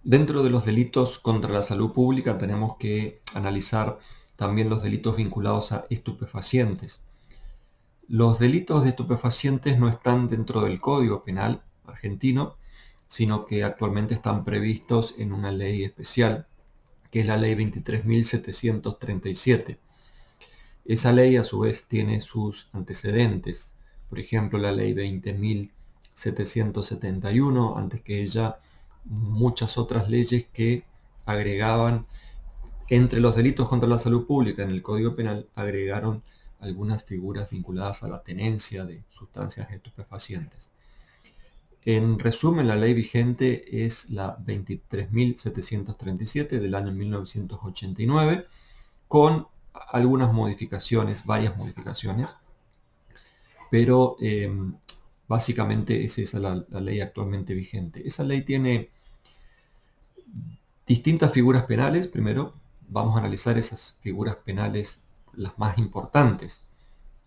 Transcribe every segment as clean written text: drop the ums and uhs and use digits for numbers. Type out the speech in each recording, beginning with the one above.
Dentro de los delitos contra la salud pública tenemos que analizar también los delitos vinculados a estupefacientes. Los delitos de estupefacientes no están dentro del Código Penal argentino, sino que actualmente están previstos en una ley especial, que es la ley 23.737. Esa ley a su vez tiene sus antecedentes, por ejemplo la ley 20.771, antes que ella muchas otras leyes que agregaban entre los delitos contra la salud pública en el Código Penal, agregaron algunas figuras vinculadas a la tenencia de sustancias estupefacientes. En resumen, la ley vigente es la 23.737 del año 1989, con algunas modificaciones, varias modificaciones, pero básicamente es esa la ley actualmente vigente. Esa ley tiene distintas figuras penales. Primero vamos a analizar esas figuras penales, las más importantes,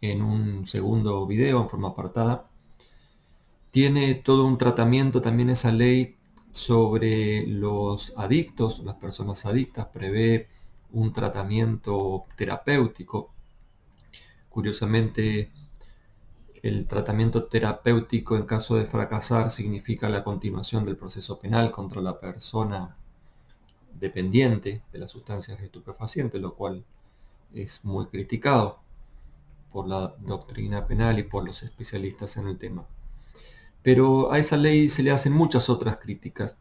en un segundo video en forma apartada. Tiene todo un tratamiento también esa ley sobre los adictos, las personas adictas. Prevé un tratamiento terapéutico. Curiosamente, el tratamiento terapéutico en caso de fracasar significa la continuación del proceso penal contra la persona dependiente de las sustancias estupefacientes, lo cual es muy criticado por la doctrina penal y por los especialistas en el tema. Pero a esa ley se le hacen muchas otras críticas.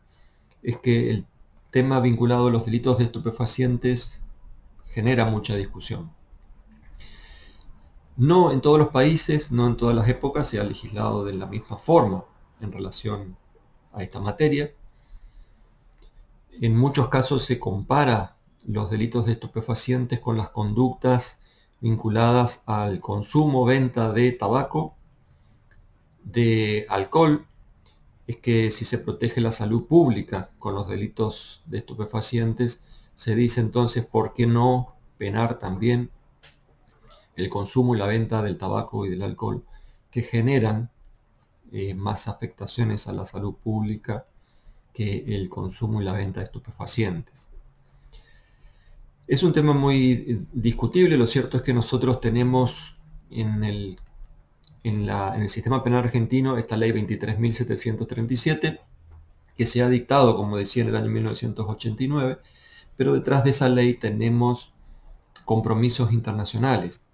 Es que el tema vinculado a los delitos de estupefacientes genera mucha discusión. No en todos los países, no en todas las épocas se ha legislado de la misma forma en relación a esta materia. En muchos casos se compara los delitos de estupefacientes con las conductas vinculadas al consumo, venta de tabaco, de alcohol. Es que si se protege la salud pública con los delitos de estupefacientes, se dice entonces, ¿por qué no penar también el consumo y la venta del tabaco y del alcohol, que generan más afectaciones a la salud pública que el consumo y la venta de estupefacientes? Es un tema muy discutible. Lo cierto es que nosotros tenemos en el sistema penal argentino esta ley 23.737, que se ha dictado, como decía, en el año 1989, pero detrás de esa ley tenemos compromisos internacionales.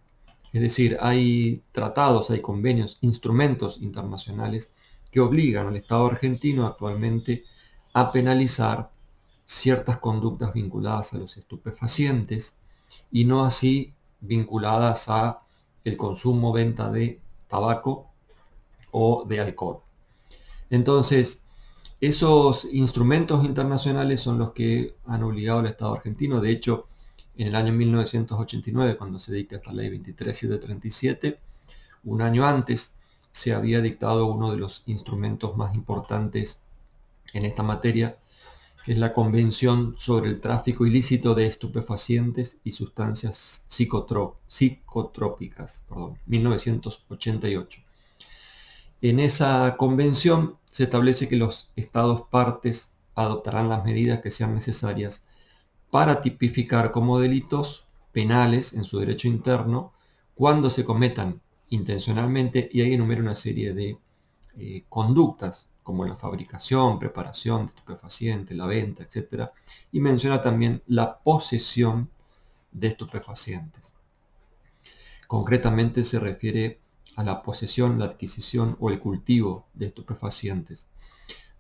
Es decir, hay tratados, hay convenios, instrumentos internacionales que obligan al Estado argentino actualmente a penalizar ciertas conductas vinculadas a los estupefacientes y no así vinculadas a el consumo, venta de tabaco o de alcohol. Entonces, esos instrumentos internacionales son los que han obligado al Estado argentino. De hecho, en el año 1989, cuando se dicta esta ley 23.737, un año antes se había dictado uno de los instrumentos más importantes en esta materia, que es la Convención sobre el Tráfico Ilícito de Estupefacientes y Sustancias Psicotrópicas, 1988. En esa convención se establece que los estados partes adoptarán las medidas que sean necesarias para tipificar como delitos penales en su derecho interno cuando se cometan intencionalmente, y ahí enumera una serie de conductas como la fabricación, preparación de estupefacientes, la venta, etc. Y menciona también la posesión de estupefacientes. Concretamente se refiere a la posesión, la adquisición o el cultivo de estupefacientes.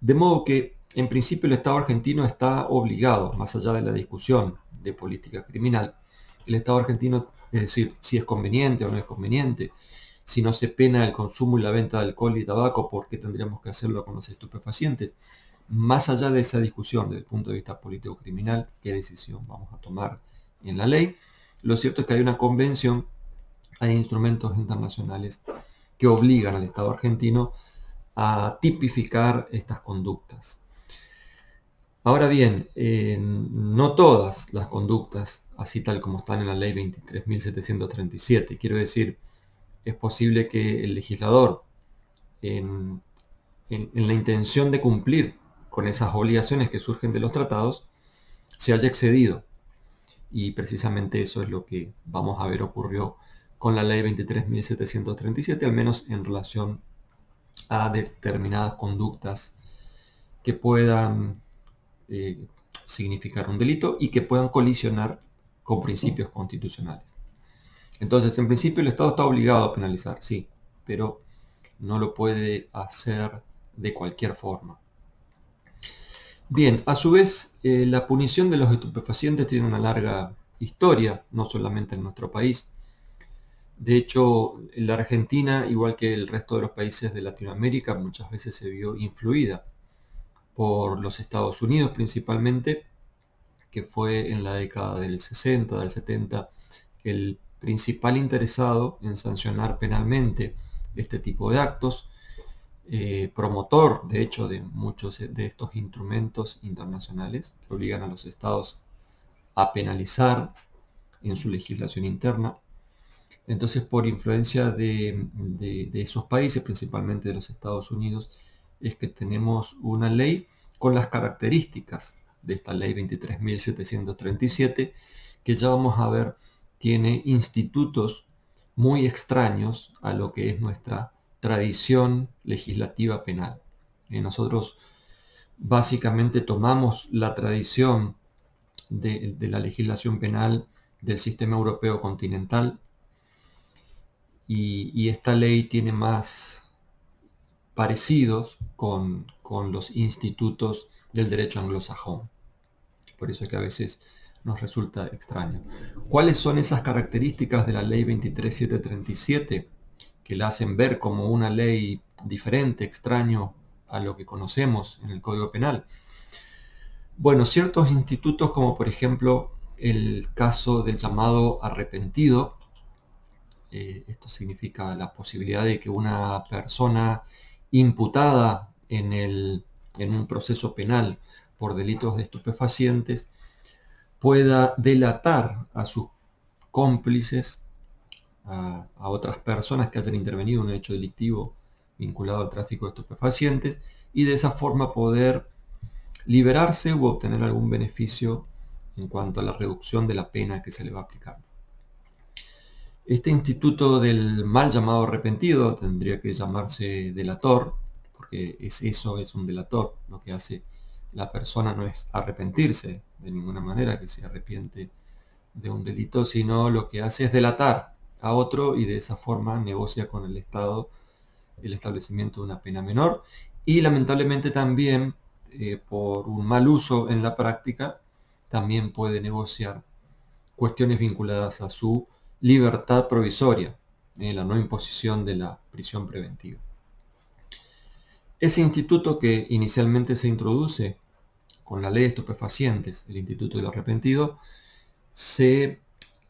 De modo que, en principio, el Estado argentino está obligado, más allá de la discusión de política criminal, el Estado argentino, es decir, si es conveniente o no es conveniente, si no se pena el consumo y la venta de alcohol y tabaco, ¿por qué tendríamos que hacerlo con los estupefacientes? Más allá de esa discusión desde el punto de vista político-criminal, qué decisión vamos a tomar en la ley, lo cierto es que hay una convención, hay instrumentos internacionales que obligan al Estado argentino a tipificar estas conductas. Ahora bien, no todas las conductas, así tal como están en la ley 23.737, quiero decir, es posible que el legislador, en la intención de cumplir con esas obligaciones que surgen de los tratados, se haya excedido. Y precisamente eso es lo que vamos a ver ocurrió con la ley 23.737, al menos en relación a determinadas conductas que puedan significar un delito y que puedan colisionar con principios constitucionales. Entonces, en principio el Estado está obligado a penalizar, sí, pero no lo puede hacer de cualquier forma. Bien, a su vez, la punición de los estupefacientes tiene una larga historia, no solamente en nuestro país. De hecho, la Argentina, igual que el resto de los países de Latinoamérica, muchas veces se vio influida por los Estados Unidos principalmente, que fue en la década del 60, del 70, el principal interesado en sancionar penalmente este tipo de actos, promotor, de hecho, de muchos de estos instrumentos internacionales que obligan a los estados a penalizar en su legislación interna. Entonces, por influencia de esos países, principalmente de los Estados Unidos, es que tenemos una ley con las características de esta ley 23.737, que ya vamos a ver, tiene institutos muy extraños a lo que es nuestra tradición legislativa penal. Nosotros básicamente tomamos la tradición de la legislación penal del sistema europeo continental, y esta ley tiene más parecidos con los institutos del derecho anglosajón. Por eso es que a veces nos resulta extraño. ¿Cuáles son esas características de la ley 23.737 que la hacen ver como una ley diferente, extraño a lo que conocemos en el Código Penal? Bueno, ciertos institutos, como por ejemplo el caso del llamado arrepentido, esto significa la posibilidad de que una persona imputada en un proceso penal por delitos de estupefacientes pueda delatar a sus cómplices, a otras personas que hayan intervenido en un hecho delictivo vinculado al tráfico de estupefacientes, y de esa forma poder liberarse u obtener algún beneficio en cuanto a la reducción de la pena que se le va a aplicar. Este instituto del mal llamado arrepentido tendría que llamarse delator, porque eso es un delator. Lo que hace la persona no es arrepentirse de ninguna manera, que se arrepiente de un delito, sino lo que hace es delatar a otro y de esa forma negocia con el Estado el establecimiento de una pena menor. Y lamentablemente también, por un mal uso en la práctica, también puede negociar cuestiones vinculadas a su libertad provisoria, la no imposición de la prisión preventiva. Ese instituto, que inicialmente se introduce con la ley de estupefacientes, el instituto del arrepentido, se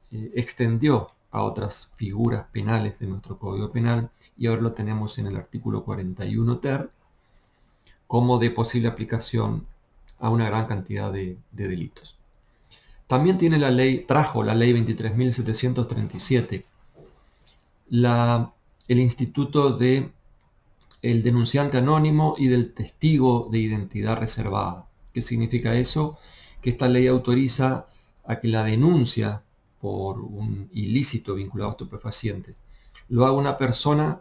extendió a otras figuras penales de nuestro Código Penal, y ahora lo tenemos en el artículo 41 ter como de posible aplicación a una gran cantidad de delitos. También trajo la ley 23.737 el instituto de el denunciante anónimo y del testigo de identidad reservada. ¿Qué significa eso? Que esta ley autoriza a que la denuncia por un ilícito vinculado a estupefacientes lo haga una persona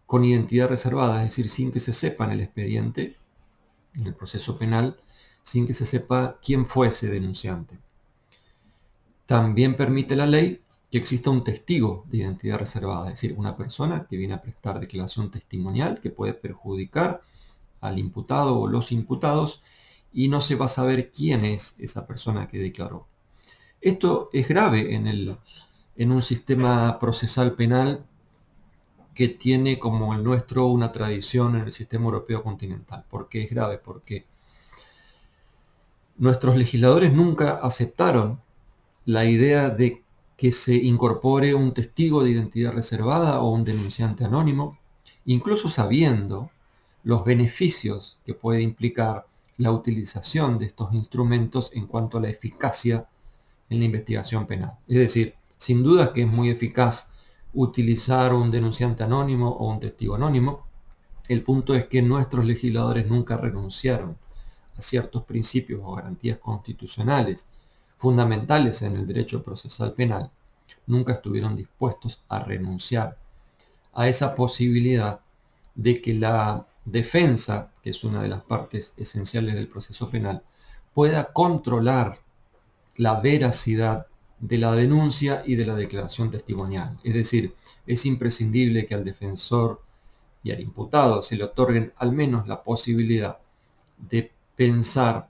con identidad reservada, es decir, sin que se sepa en el expediente, en el proceso penal, sin que se sepa quién fue ese denunciante. También permite la ley que exista un testigo de identidad reservada, es decir, una persona que viene a prestar declaración testimonial que puede perjudicar al imputado o los imputados, y no se va a saber quién es esa persona que declaró. Esto es grave en un sistema procesal penal que tiene como el nuestro una tradición en el sistema europeo continental. ¿Por qué es grave? Porque nuestros legisladores nunca aceptaron la idea de que se incorpore un testigo de identidad reservada o un denunciante anónimo, incluso sabiendo los beneficios que puede implicar la utilización de estos instrumentos en cuanto a la eficacia en la investigación penal. Es decir, sin duda que es muy eficaz utilizar un denunciante anónimo o un testigo anónimo. El punto es que nuestros legisladores nunca renunciaron a ciertos principios o garantías constitucionales fundamentales en el derecho procesal penal, nunca estuvieron dispuestos a renunciar a esa posibilidad de que la defensa, que es una de las partes esenciales del proceso penal, pueda controlar la veracidad de la denuncia y de la declaración testimonial. Es decir, es imprescindible que al defensor y al imputado se le otorguen al menos la posibilidad de pensar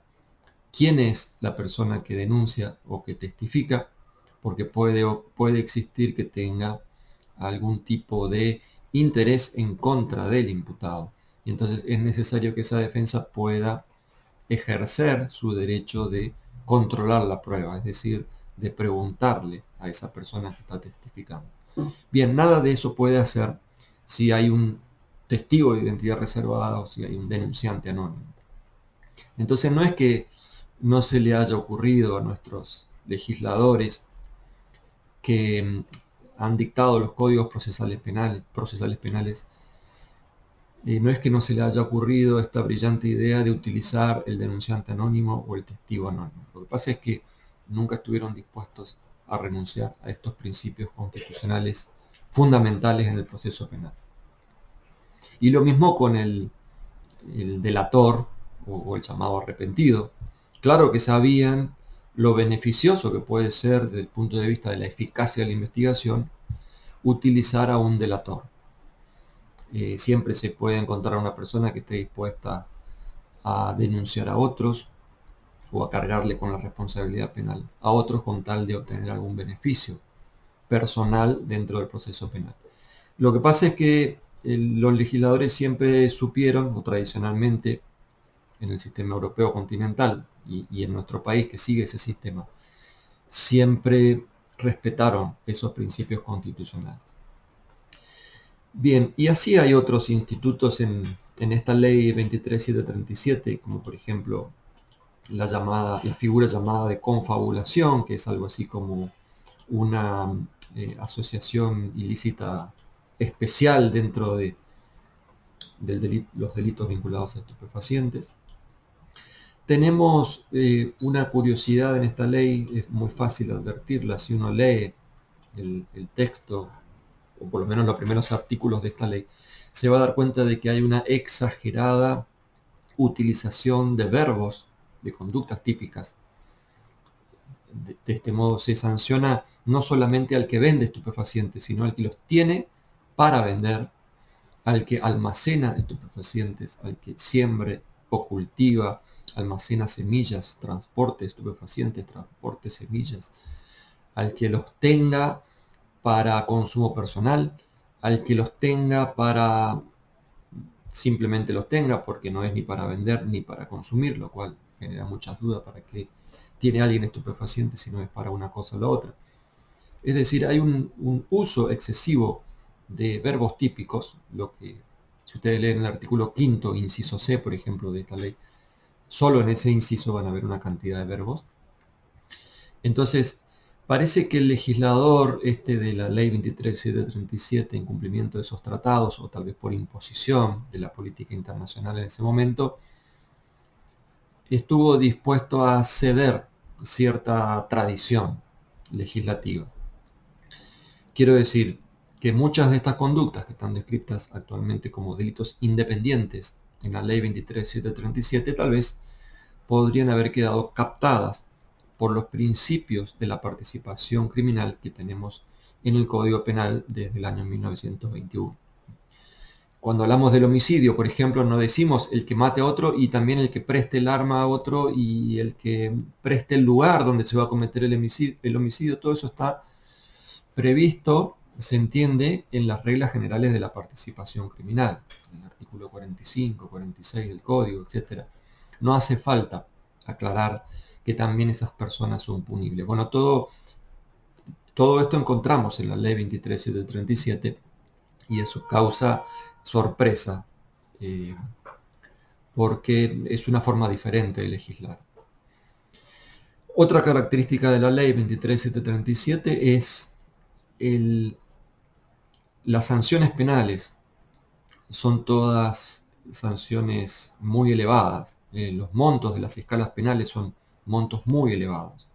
quién es la persona que denuncia o que testifica, porque puede existir que tenga algún tipo de interés en contra del imputado. Y entonces es necesario que esa defensa pueda ejercer su derecho de controlar la prueba, es decir, de preguntarle a esa persona que está testificando. Bien, nada de eso puede hacer si hay un testigo de identidad reservada o si hay un denunciante anónimo. Entonces no es que no se le haya ocurrido a nuestros legisladores que han dictado los códigos procesales penales, no es que no se le haya ocurrido esta brillante idea de utilizar el denunciante anónimo o el testigo anónimo. Lo que pasa es que nunca estuvieron dispuestos a renunciar a estos principios constitucionales fundamentales en el proceso penal. Y lo mismo con el delator o el llamado arrepentido. Claro que sabían lo beneficioso que puede ser desde el punto de vista de la eficacia de la investigación utilizar a un delator. Siempre se puede encontrar una persona que esté dispuesta a denunciar a otros o a cargarle con la responsabilidad penal a otros con tal de obtener algún beneficio personal dentro del proceso penal. Lo que pasa es que los legisladores siempre supieron, o tradicionalmente en el sistema europeo continental y en nuestro país que sigue ese sistema, siempre respetaron esos principios constitucionales. Bien, y así hay otros institutos en esta ley 23737, como por ejemplo la figura llamada de confabulación, que es algo así como una asociación ilícita especial dentro de los delitos vinculados a estupefacientes. Tenemos una curiosidad en esta ley, es muy fácil advertirla si uno lee el texto, o por lo menos los primeros artículos de esta ley, se va a dar cuenta de que hay una exagerada utilización de verbos, de conductas típicas. De este modo se sanciona no solamente al que vende estupefacientes, sino al que los tiene para vender, al que almacena estupefacientes, al que siembre o cultiva, almacena semillas, transporte estupefacientes, transporte semillas, al que los tenga para consumo personal, al que los tenga para simplemente los tenga porque no es ni para vender ni para consumir, lo cual genera muchas dudas para qué tiene alguien estupefaciente si no es para una cosa o la otra. Es decir, hay un uso excesivo de verbos típicos, lo que si ustedes leen el artículo 5, inciso C, por ejemplo, de esta ley, solo en ese inciso van a haber una cantidad de verbos. Entonces, parece que el legislador de la ley 23737, en cumplimiento de esos tratados, o tal vez por imposición de la política internacional en ese momento, estuvo dispuesto a ceder cierta tradición legislativa. Quiero decir que muchas de estas conductas que están descritas actualmente como delitos independientes en la ley 23737 tal vez podrían haber quedado captadas por los principios de la participación criminal que tenemos en el Código Penal desde el año 1921. Cuando hablamos del homicidio, por ejemplo, no decimos el que mate a otro y también el que preste el arma a otro y el que preste el lugar donde se va a cometer el homicidio. Todo eso está previsto, se entiende, en las reglas generales de la participación criminal, en el artículo 45, 46 del Código, etc. No hace falta aclarar que también esas personas son punibles. Bueno, todo esto encontramos en la ley 23737 y eso causa sorpresa porque es una forma diferente de legislar. Otra característica de la ley 23737 es las sanciones penales. Son todas sanciones muy elevadas. los montos de las escalas penales son montos muy elevados,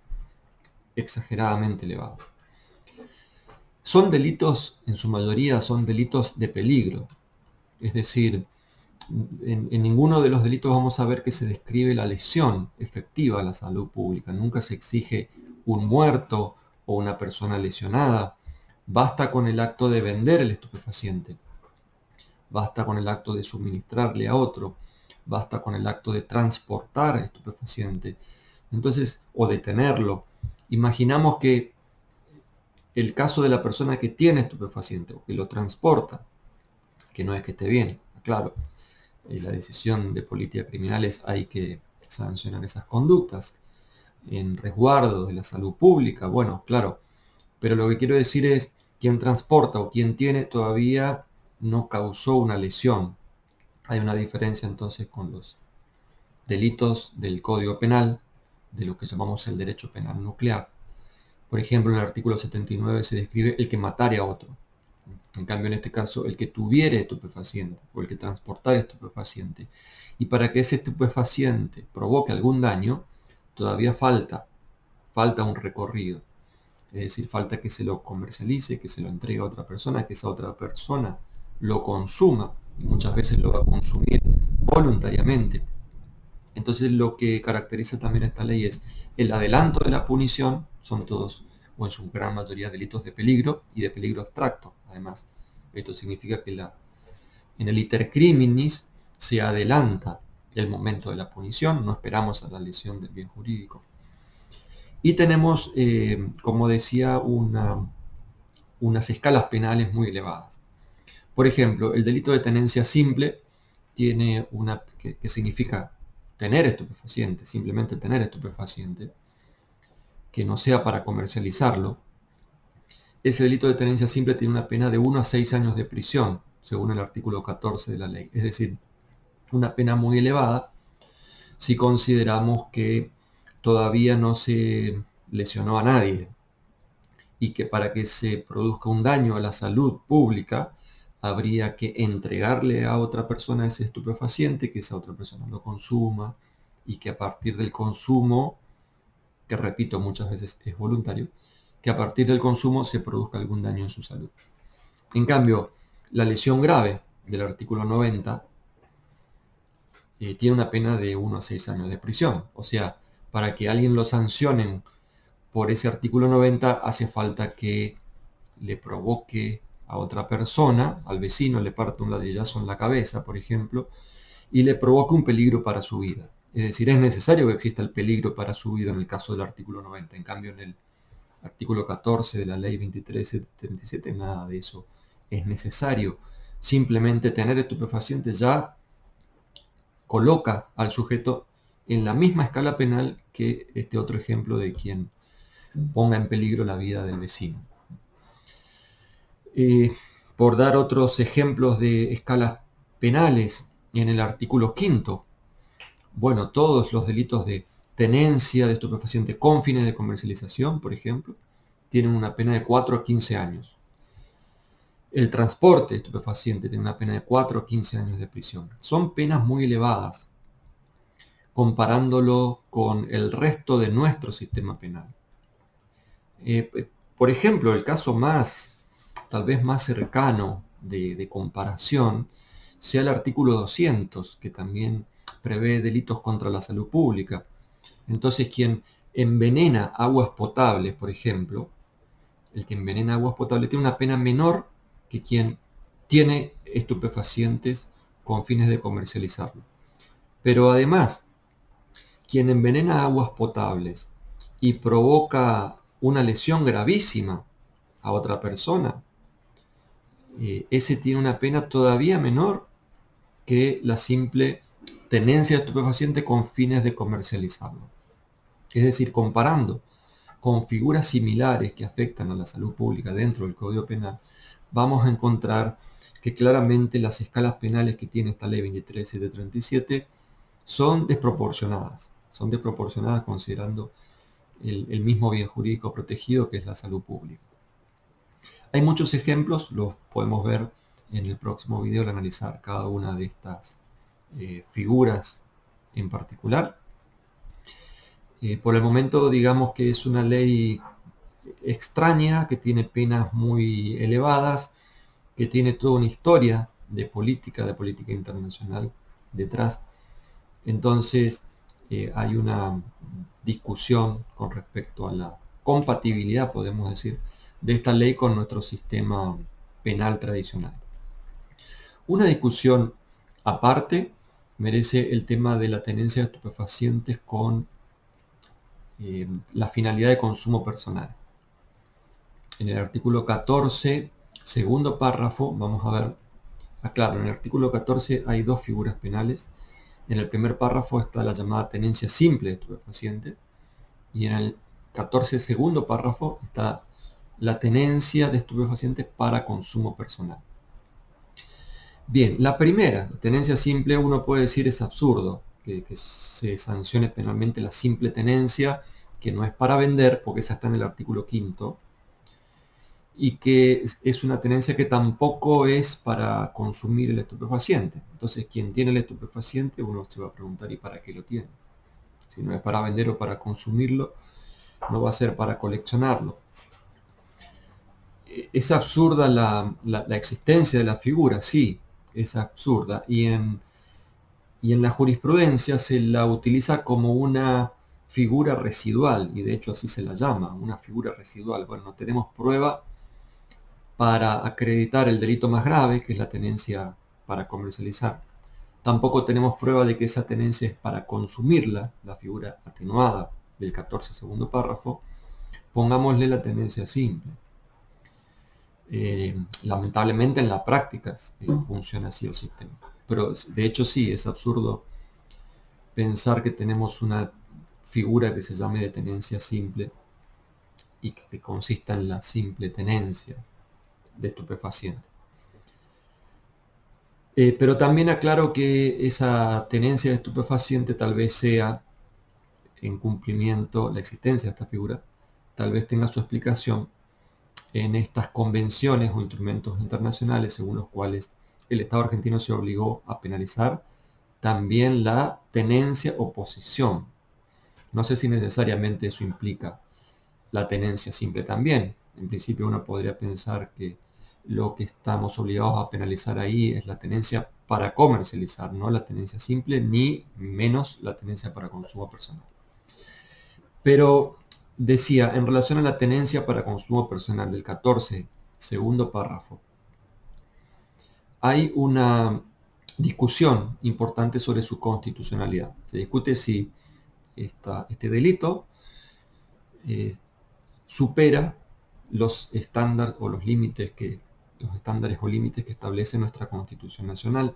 exageradamente elevados. Son delitos, en su mayoría, son delitos de peligro. Es decir, en ninguno de los delitos vamos a ver que se describe la lesión efectiva a la salud pública. Nunca se exige un muerto o una persona lesionada. Basta con el acto de vender el estupefaciente. Basta con el acto de suministrarle a otro. Basta con el acto de transportar estupefaciente. Entonces, o detenerlo. Imaginamos que el caso de la persona que tiene estupefaciente o que lo transporta, que no es que esté bien, claro, la decisión de política criminal es hay que sancionar esas conductas en resguardo de la salud pública, bueno, claro, pero lo que quiero decir es quien transporta o quien tiene todavía no causó una lesión. Hay una diferencia entonces con los delitos del Código Penal, de lo que llamamos el derecho penal nuclear. Por ejemplo, en el artículo 79 se describe el que matare a otro. En cambio, en este caso, el que tuviere estupefaciente o el que transportara estupefaciente. Y para que ese estupefaciente provoque algún daño, todavía falta un recorrido. Es decir, falta que se lo comercialice, que se lo entregue a otra persona, que esa otra persona lo consuma, y muchas veces lo va a consumir voluntariamente. Entonces lo que caracteriza también esta ley es el adelanto de la punición, son todos o en su gran mayoría delitos de peligro y de peligro abstracto. Además, esto significa que en el iter criminis se adelanta el momento de la punición, no esperamos a la lesión del bien jurídico. Y tenemos, como decía, unas escalas penales muy elevadas. Por ejemplo, el delito de tenencia simple tiene una que significa tener estupefaciente, simplemente tener estupefaciente, que no sea para comercializarlo. Ese delito de tenencia simple tiene una pena de 1 a 6 años de prisión, según el artículo 14 de la ley. Es decir, una pena muy elevada si consideramos que todavía no se lesionó a nadie y que para que se produzca un daño a la salud pública habría que entregarle a otra persona ese estupefaciente, que esa otra persona lo consuma y que a partir del consumo, que repito muchas veces es voluntario, que a partir del consumo se produzca algún daño en su salud. En cambio, la lesión grave del artículo 90 tiene una pena de 1 a 6 años de prisión. O sea, para que alguien lo sancionen por ese artículo 90 hace falta que le provoque a otra persona, al vecino le parte un latigazo en la cabeza, por ejemplo, y le provoque un peligro para su vida. Es decir, es necesario que exista el peligro para su vida en el caso del artículo 90. En cambio, en el artículo 14 de la ley 2377, nada de eso es necesario. Simplemente tener estupefacientes ya coloca al sujeto en la misma escala penal que este otro ejemplo de quien ponga en peligro la vida del vecino. Por dar otros ejemplos de escalas penales, en el artículo 5, bueno, todos los delitos de tenencia de estupefaciente con fines de comercialización, por ejemplo, tienen una pena de 4 a 15 años. El transporte de estupefaciente tiene una pena de 4 a 15 años de prisión. Son penas muy elevadas, comparándolo con el resto de nuestro sistema penal. Por ejemplo, el caso tal vez más cercano de comparación, sea el artículo 200, que también prevé delitos contra la salud pública. Entonces, quien envenena aguas potables, por ejemplo, el que envenena aguas potables tiene una pena menor que quien tiene estupefacientes con fines de comercializarlo. Pero además, quien envenena aguas potables y provoca una lesión gravísima a otra persona, ese tiene una pena todavía menor que la simple tenencia de estupefaciente con fines de comercializarlo. Es decir, comparando con figuras similares que afectan a la salud pública dentro del Código Penal, vamos a encontrar que claramente las escalas penales que tiene esta ley 23737 son desproporcionadas considerando el mismo bien jurídico protegido que es la salud pública. Hay muchos ejemplos, los podemos ver en el próximo video al analizar cada una de estas figuras en particular. Por el momento digamos que es una ley extraña, que tiene penas muy elevadas, que tiene toda una historia de política internacional detrás. Entonces hay una discusión con respecto a la compatibilidad, podemos decir, de esta ley con nuestro sistema penal tradicional. Una discusión aparte merece el tema de la tenencia de estupefacientes con la finalidad de consumo personal. En el artículo 14, segundo párrafo, vamos a ver, aclaro, en el artículo 14 hay dos figuras penales. En el primer párrafo está la llamada tenencia simple de estupefacientes y en el 14, segundo párrafo, está la tenencia de estupefacientes para consumo personal. Bien, la primera, la tenencia simple, uno puede decir es absurdo que se sancione penalmente la simple tenencia, que no es para vender, porque esa está en el artículo 5, y que es una tenencia que tampoco es para consumir el estupefaciente. Entonces, quien tiene el estupefaciente, uno se va a preguntar, ¿y para qué lo tiene? Si no es para vender o para consumirlo, no va a ser para coleccionarlo. Es absurda la existencia de la figura, sí, es absurda. Y en la jurisprudencia se la utiliza como una figura residual, y de hecho así se la llama, una figura residual. Bueno, no tenemos prueba para acreditar el delito más grave, que es la tenencia para comercializar. Tampoco tenemos prueba de que esa tenencia es para consumirla, la figura atenuada del 14 segundo párrafo. Pongámosle la tenencia simple. Lamentablemente en la práctica funciona así el sistema. Pero de hecho sí, es absurdo pensar que tenemos una figura que se llame de tenencia simple y que consista en la simple tenencia de estupefaciente. Pero también aclaro que esa tenencia de estupefaciente tal vez sea en cumplimiento, la existencia de esta figura, tal vez tenga su explicación en estas convenciones o instrumentos internacionales según los cuales el Estado argentino se obligó a penalizar también la tenencia o posesión. No sé si necesariamente eso implica la tenencia simple también. En principio uno podría pensar que lo que estamos obligados a penalizar ahí es la tenencia para comercializar, no la tenencia simple, ni menos la tenencia para consumo personal. Pero decía, en relación a la tenencia para consumo personal del 14, segundo párrafo, hay una discusión importante sobre su constitucionalidad. Se discute si este delito supera los estándares o los estándares o límites que establece nuestra Constitución Nacional,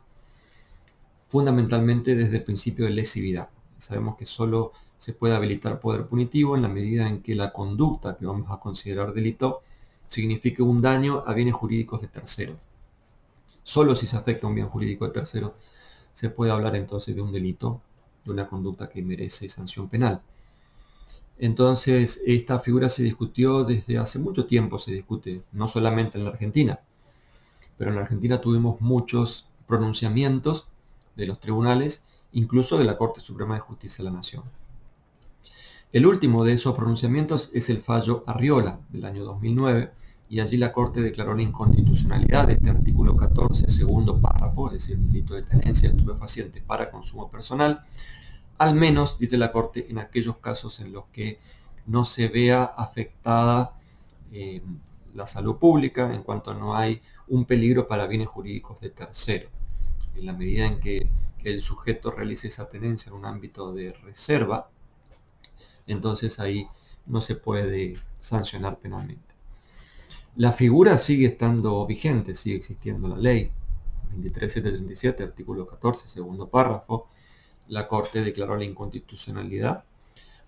fundamentalmente desde el principio de lesividad. Sabemos que solo se puede habilitar poder punitivo en la medida en que la conducta que vamos a considerar delito signifique un daño a bienes jurídicos de terceros. Solo si se afecta a un bien jurídico de tercero se puede hablar entonces de un delito, de una conducta que merece sanción penal. Entonces, esta figura se discutió desde hace mucho tiempo, se discute no solamente en la Argentina, pero en la Argentina tuvimos muchos pronunciamientos de los tribunales, incluso de la Corte Suprema de Justicia de la Nación. El último de esos pronunciamientos es el fallo Arriola del año 2009, y allí la Corte declaró la inconstitucionalidad de este artículo 14, segundo párrafo, es decir, el delito de tenencia de estupefacientes para consumo personal, al menos, dice la Corte, en aquellos casos en los que no se vea afectada la salud pública, en cuanto no hay un peligro para bienes jurídicos de tercero. En la medida en que el sujeto realice esa tenencia en un ámbito de reserva, entonces ahí no se puede sancionar penalmente. La figura sigue estando vigente, sigue existiendo la ley 23737, artículo 14, segundo párrafo. La Corte declaró la inconstitucionalidad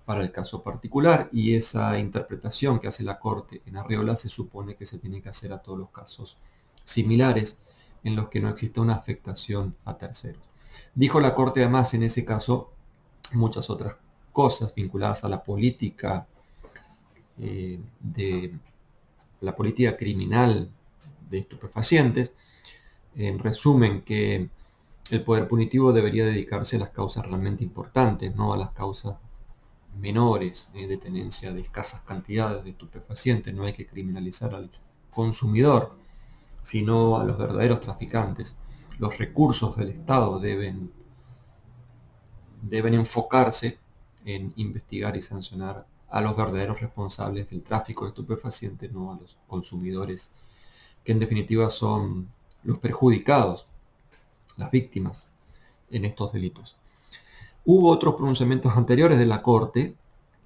para el caso particular, y esa interpretación que hace la Corte en Arriola se supone que se tiene que hacer a todos los casos similares en los que no exista una afectación a terceros. Dijo la Corte además en ese caso muchas otras cosas vinculadas a la política la política criminal de estupefacientes. En resumen, que el poder punitivo debería dedicarse a las causas realmente importantes, no a las causas menores de tenencia de escasas cantidades de estupefacientes. No hay que criminalizar al consumidor, sino a los verdaderos traficantes. Los recursos del Estado deben enfocarse en investigar y sancionar a los verdaderos responsables del tráfico de estupefacientes, no a los consumidores, que en definitiva son los perjudicados, las víctimas en estos delitos. Hubo otros pronunciamientos anteriores de la Corte.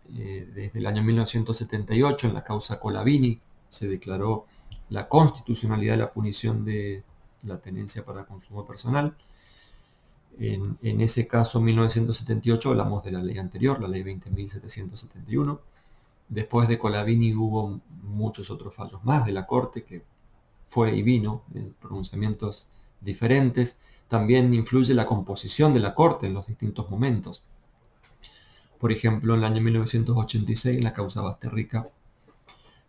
Desde el año 1978, en la causa Colavini, se declaró la constitucionalidad de la punición de la tenencia para consumo personal. En ese caso, 1978, hablamos de la ley anterior, la ley 20.771. Después de Colavini hubo muchos otros fallos más de la Corte, que fue y vino en pronunciamientos diferentes. También influye la composición de la Corte en los distintos momentos. Por ejemplo, en el año 1986, en la causa Basterrica,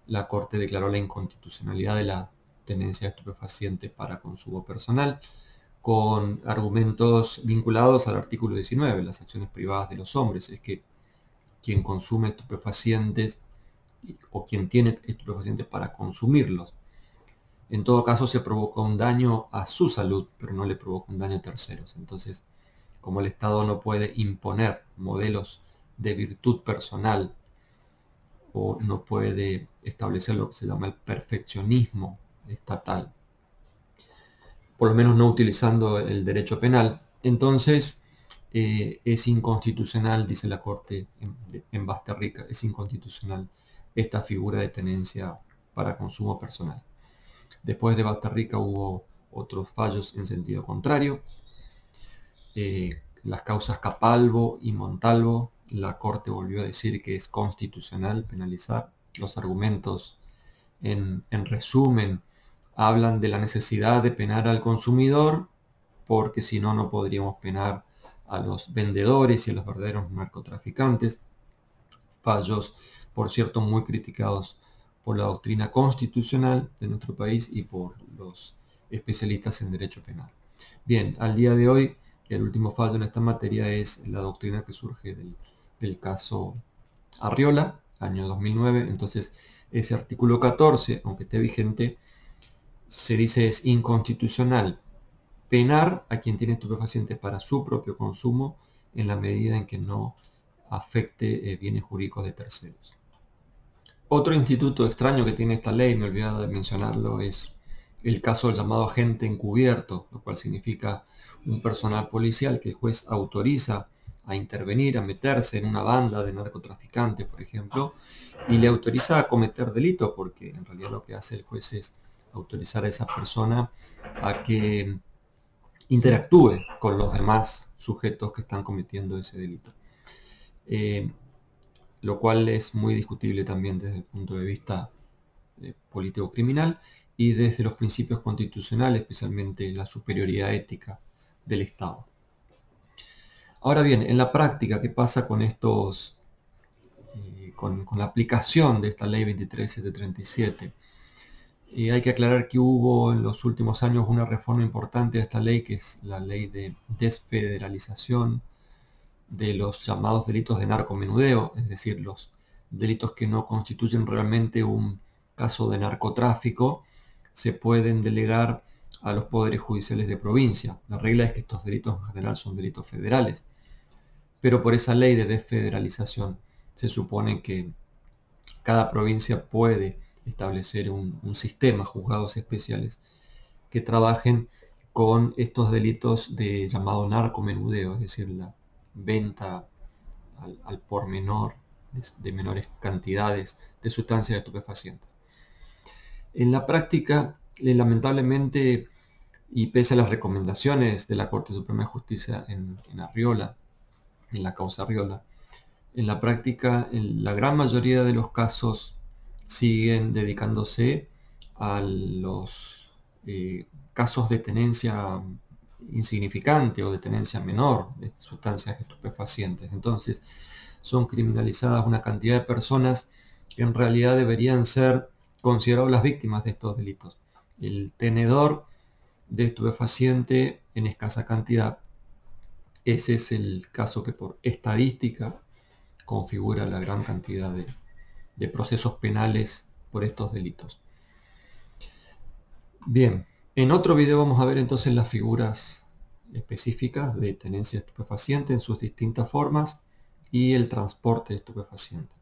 la Corte declaró la inconstitucionalidad de la tenencia de estupefacientes para consumo personal, con argumentos vinculados al artículo 19, las acciones privadas de los hombres. Es que quien consume estupefacientes o quien tiene estupefacientes para consumirlos, en todo caso se provoca un daño a su salud, pero no le provoca un daño a terceros. Entonces, como el Estado no puede imponer modelos de virtud personal o no puede establecer lo que se llama el perfeccionismo estatal, por lo menos no utilizando el derecho penal, entonces es inconstitucional, dice la Corte en Basterrica, es inconstitucional esta figura de tenencia para consumo personal. Después de Basterrica hubo otros fallos en sentido contrario. Las causas Capalvo y Montalvo, la Corte volvió a decir que es constitucional penalizar. Los argumentos, en resumen, hablan de la necesidad de penar al consumidor, porque si no, no podríamos penar a los vendedores y a los verdaderos narcotraficantes. Fallos, por cierto, muy criticados por la doctrina constitucional de nuestro país y por los especialistas en derecho penal. Bien, al día de hoy, el último fallo en esta materia es la doctrina que surge del caso Arriola, año 2009. Entonces, ese artículo 14, aunque esté vigente, se dice es inconstitucional penar a quien tiene estupefacientes para su propio consumo en la medida en que no afecte bienes jurídicos de terceros. Otro instituto extraño que tiene esta ley, me he olvidado de mencionarlo, es el caso del llamado agente encubierto, lo cual significa un personal policial que el juez autoriza a intervenir, a meterse en una banda de narcotraficantes, por ejemplo, y le autoriza a cometer delito, porque en realidad lo que hace el juez es autorizar a esa persona a que interactúe con los demás sujetos que están cometiendo ese delito. Lo cual es muy discutible también desde el punto de vista político-criminal y desde los principios constitucionales, especialmente la superioridad ética del Estado. Ahora bien, en la práctica, ¿qué pasa con estos, con la aplicación de esta ley 23737? Hay que aclarar que hubo en los últimos años una reforma importante de esta ley, que es la ley de desfederalización de los llamados delitos de narcomenudeo, es decir, los delitos que no constituyen realmente un caso de narcotráfico, se pueden delegar a los poderes judiciales de provincia. La regla es que estos delitos en general son delitos federales, pero por esa ley de desfederalización se supone que cada provincia puede establecer un sistema, juzgados especiales, que trabajen con estos delitos de llamado narcomenudeo, es decir, la venta al por menor de menores cantidades de sustancias estupefacientes. En la práctica, lamentablemente, y pese a las recomendaciones de la Corte Suprema de Justicia en Arriola, en la causa Arriola, en la práctica, en la gran mayoría de los casos siguen dedicándose a los casos de tenencia insignificante o de tenencia menor de sustancias estupefacientes. Entonces, son criminalizadas una cantidad de personas que en realidad deberían ser consideradas las víctimas de estos delitos. El tenedor de estupefaciente en escasa cantidad. Ese es el caso que por estadística configura la gran cantidad de procesos penales por estos delitos. Bien, en otro video vamos a ver entonces las figuras específicas de tenencia de estupefaciente en sus distintas formas y el transporte de estupefacientes.